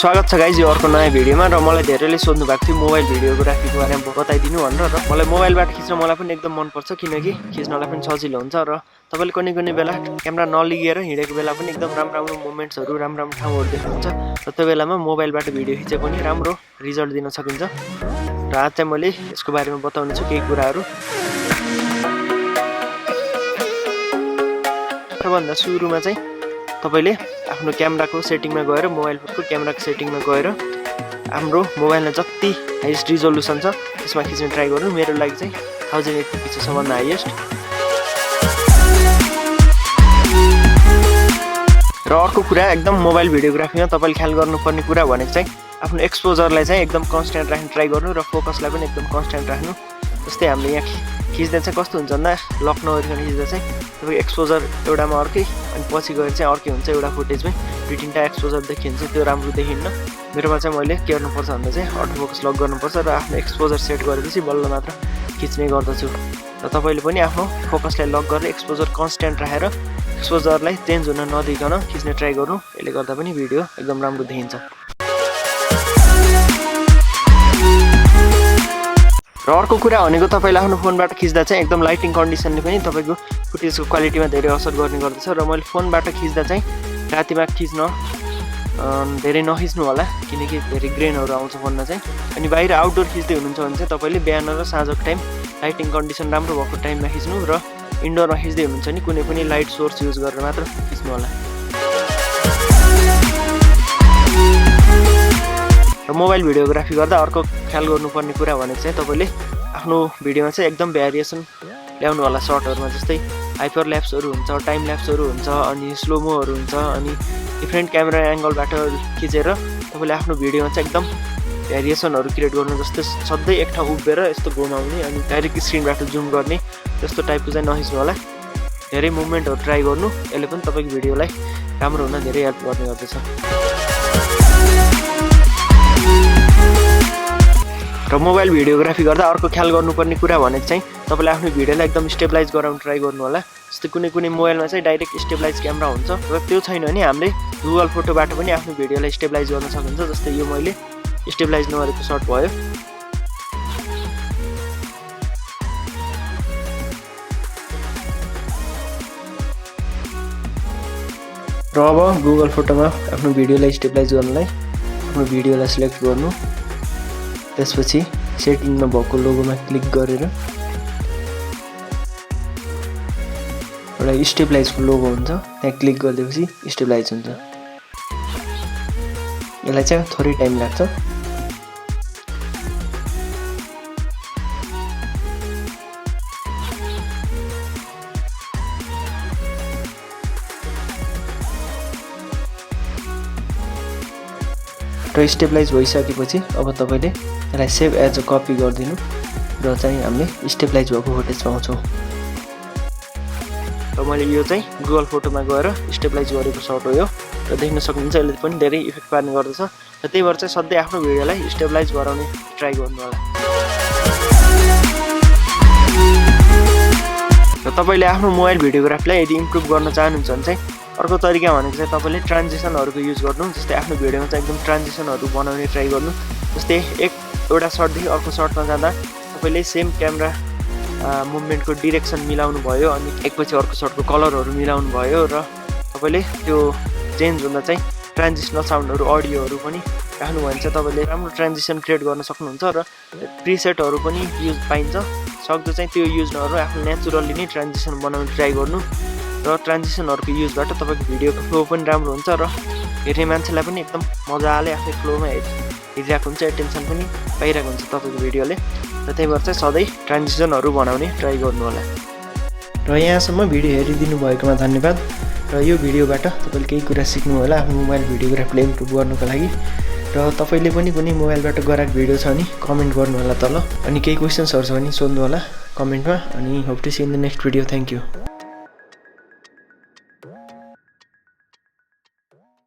स्वागत छ गाइज यो अर्को नयाँ भिडियोमा र मलाई धेरैले सोध्नु भएको थियो मोबाइल भिडियोग्राफीको बारेमा बताइदिनु भनेर र मलाई मोबाइलबाट खिच्न मलाई पनि एकदम मन पर्छ किनकि खिच्नलाई पनि सजिलो हुन्छ र तपाईले कुनै बेला क्यामेरा नलिएर हिँडेको बेला पनि एकदम राम्रो मोमेन्ट्सहरु राम्रो ठाउँहरु देख्नुहुन्छ र त्यो बेलामा मोबाइलबाट भिडियो खिचे पनि राम्रो रिजल्ट दिन सकिन्छ र आज चाहिँ मैले यसको बारेमा बताउने छु केही कुराहरु सबभन्दा सुरुमा चाहिँ तपाईले आफ्नो क्यामेराको सेटिङमा गएर मोबाइल फोनको क्यामेराको सेटिङमा गएर हाम्रो मोबाइलमा जति हाईएस्ट रिजोल्युसन छ त्यसमा खिच्न ट्राई गर्नु मेरो लागि चाहिँ 1080p छ सबभन्दा हाईएस्ट र अर्को कुरा एकदम मोबाइल भिडियोग्राफीमा तपाईले ख्याल गर्नुपर्ने कुरा भनेको चाहिँ आफ्नो एक्सपोजरलाई चाहिँ एकदम कन्स्ट्यान्ट राख्न ट्राई गर्नु र फोकसलाई पनि एकदम कन्स्ट्यान्ट राख्नु जस्तै हामीले यहाँ खिच्दा चाहिँ कस्तो हुन्छ भन्दा लक नगरिकन खिच्दा चाहिँ तपाईको एक्सपोजर एउटामा अर्कै अनि पछि गएर चाहिँ अर्कै हुन्छ एउटा फुटेजमै दुई तीनटा एक्सपोजर देखिन्छ त्यो राम्रो देखिन्न मेरोमा चाहिँ मैले के गर्नुपर्छ भन्दा चाहिँ अटो फोकस लक गर्नुपर्छ र आफ्नो एक्सपोजर सेट गरेपछि बल्ल मात्र खिच्ने गर्दछु र तपाईले पनि आफ्नो फोकसलाई लक गरेर एक्सपोजर कन्स्ट्यान्ट राखेर एक्सपोजरलाई चेन्ज हुन नदिकन खिच्ने ट्राई गर्नु यसले गर्दा पनि भिडियो एकदम राम्रो देखिन्छ र अर्को कुरा भनेको तपाईले आफ्नो फोनबाट खिच्दा चाहिँ एकदम लाइटिङ कन्डिसनले पनि तपाईको फुटेजको क्वालिटीमा धेरै असर गर्ने गर्दछ र मैले फोनबाट खिच्दा चाहिँ रातिमा खिच्न धेरै नखिच्नु होला किनकि धेरै ग्रेनहरु आउँछ फोनमा चाहिँ अनि बाहिर आउटडोर खिच्दै हुनुहुन्छ भने चाहिँ तपाईले बिहान र साँझको टाइम लाइटिङ कन्डिसन राम्रो भएको टाइममा खिच्नु र इन्डोरमा खिच्दै हुनुहुन्छ नि कुनै पनि लाइट सोर्स युज गरेर मात्र खिच्नु होला र मोबाइल भिडियोग्राफी गर्दा अर्को ख्याल गर्नुपर्ने कुरा भनेको चाहिँ तपाईले आफ्नो भिडियोमा चाहिँ एकदम भेरिएसन ल्याउनु होला शटहरुमा जस्तै हाइपर ल्याप्सहरु हुन्छ टाइम ल्याप्सहरु हुन्छ अनि स्लोमोहरु हुन्छ अनि डिफरेन्ट क्यामेरा एंगलबाट खिचेर तपाईले आफ्नो भिडियोमा चाहिँ एकदम भेरिएसनहरु क्रिएट गर्नु जस्तै सधैं एक ठाउँ उभिएर यस्तो घुमाउने अनि डाइरेक्ट स्क्रिनबाट जुम गर्ने त्यस्तो टाइपको चाहिँ नखिच्नु होला धेरै मुभमेन्टहरु ट्राई गर्नु यसले पनि तपाईको भिडियोलाई राम्रो हुन धेरै हेल्प गर्ने गर्दछ र मोबाइल भिडियोग्राफी गर्दा अर्को ख्याल गर्नुपर्ने कुरा भनेको चाहिँ तपाईले आफ्नो भिडियोलाई एकदम स्टेबलाइज गराउन ट्राई गर्नु होला जस्तै कुनै मोबाइलमा चाहिँ डाइरेक्ट स्टेबलाइज क्यामेरा हुन्छ र त्यो छैन भने हामीले गुगल फोटोबाट पनि आफ्नो भिडियोलाई स्टेबलाइज गर्न सकिन्छ जस्तै यो मैले स्टेबलाइज नगरेको शट भयो र अब गुगल फोटोमा आफ्नो भिडियोलाई स्टेबलाइज गर्नलाई आफ्नो भिडियोलाई सिलेक्ट गर्नु त्यसपछि सेटिङमा भएको लोगोमा क्लिक गरेर एउटा स्टेबलाइजको लोगो हुन्छ त्यहाँ क्लिक गर्दिएपछि स्टेबलाइज हुन्छ यसलाई चाहिँ थोरै टाइम लाग्छ र स्टेबलाइज भइसकेपछि अब तपाईले यसलाई सेभ एज अ कपी गर्दिनु र चाहिँ हामीले स्टेबलाइज भएको फुटेज पाउँछौं र मैले यो चाहिँ गुगल फोटोमा गएर स्टेबलाइज गरेको शट हो यो र देख्न सक्नुहुन्छ यसले पनि धेरै इफेक्ट पार्ने गर्दछ र त्यही भएर चाहिँ सधैं आफ्नो भिडियोलाई स्टेबलाइज गराउने ट्राई गर्नु होला र तपाईले आफ्नो मोबाइल भिडियोग्राफीलाई यदि इम्प्रुभ गर्न चाहनुहुन्छ भने चाहिँ अर्को तरिका भनेको चाहिँ तपाईले ट्रान्जिसनहरुको युज गर्नु जस्तै आफ्नो भिडियोमा चाहिँ एकदम ट्रान्जिसनहरु बनाउने ट्राई गर्नु जस्तै एउटा शटदेखि अर्को शटमा जाँदा तपाईले सेम क्यामेरा मुभमेन्टको डाइरेक्सन मिलाउनु भयो अनि एकपछि अर्को शटको कलरहरु मिलाउनु भयो र तपाईले त्यो चेन्ज हुँदा चाहिँ ट्रान्जिसनल साउन्डहरु अडियोहरु पनि राख्नु भयो भने चाहिँ तपाईले राम्रो ट्रान्जिसन क्रिएट गर्न सक्नुहुन्छ र प्रिसेटहरु पनि युज पाइन्छ सक्दो चाहिँ त्यो युज नगर्नु आफ्नो नेचुरली नै ट्रान्जिसन बनाउने ट्राई गर्नु र ट्रान्जिसनहरुको युजबाट तपाईको भिडियोको फ्लो पनि राम्रो हुन्छ र हेर्ने मान्छेलाई पनि एकदम मजाले आफ्नो फ्लोमा हेरिरहेको हुन्छ एटेन्सन पनि पाइरहेको हुन्छ तपाईको भिडियोले र त्यही भएर चाहिँ सधैं ट्रान्जिसनहरु बनाउने ट्राई गर्नु होला र यहाँसम्म भिडियो हेरिदिनु भएकोमा धन्यवाद र यो भिडियोबाट तपाईले केही कुरा सिक्नु होला आफ्नो मोबाइल भिडियोग्राफीलाई इम्प्रुभ गर्नको लागि र तपाईले पनि कुनै मोबाइलबाट गराएको भिडियो छ भने कमेन्ट गर्नु होला तल अनि केही क्वेशन्सहरु छ भने सोध्नु होला कमेन्टमा अनि hope to see in the next video thank you